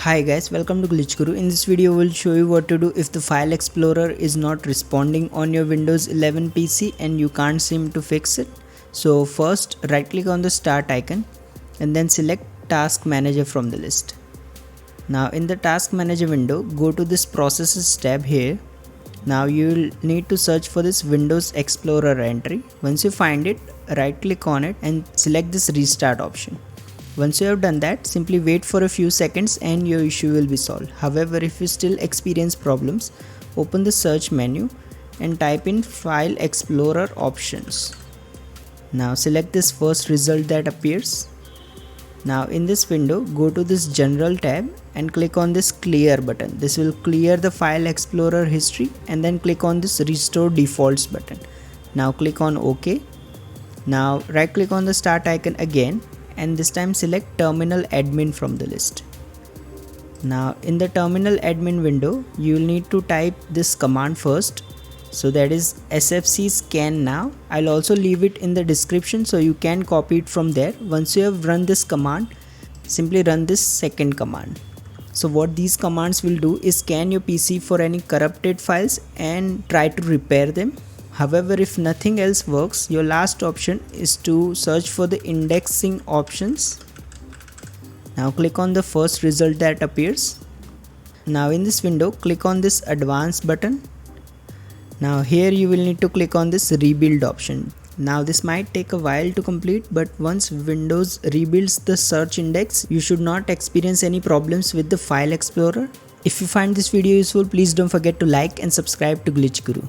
Hi guys, welcome to Glitch Guru. In this video we'll show you what to do if the file explorer is not responding on your Windows 11 PC and you can't seem to fix it. So first right click on the start icon and then select task manager from the list. Now in the task manager window, go to this processes tab here. Now you'll need to search for this Windows Explorer entry. Once you find it, right click on it and select this restart option. Once you have done that, simply wait for a few seconds and your issue will be solved. However, if you still experience problems, open the search menu and type in File Explorer options. Now select this first result that appears. Now in this window, go to this General tab and click on this Clear button. This will clear the File Explorer history, and then click on this Restore Defaults button. Now click on OK. Now right click on the Start icon again, and this time select Terminal Admin from the list. Now in the Terminal Admin window, you will need to type this command first. So that is sfc scannow. I'll also leave it in the description so you can copy it from there. Once you have run this command, simply run this second command. So what these commands will do is scan your PC for any corrupted files and try to repair them. However, if nothing else works, your last option is to search for the indexing options. Now click on the first result that appears. Now in this window, click on this advanced button. Now here you will need to click on this rebuild option. Now this might take a while to complete, but once Windows rebuilds the search index, you should not experience any problems with the File Explorer. If you find this video useful, please don't forget to like and subscribe to Glitch Guru.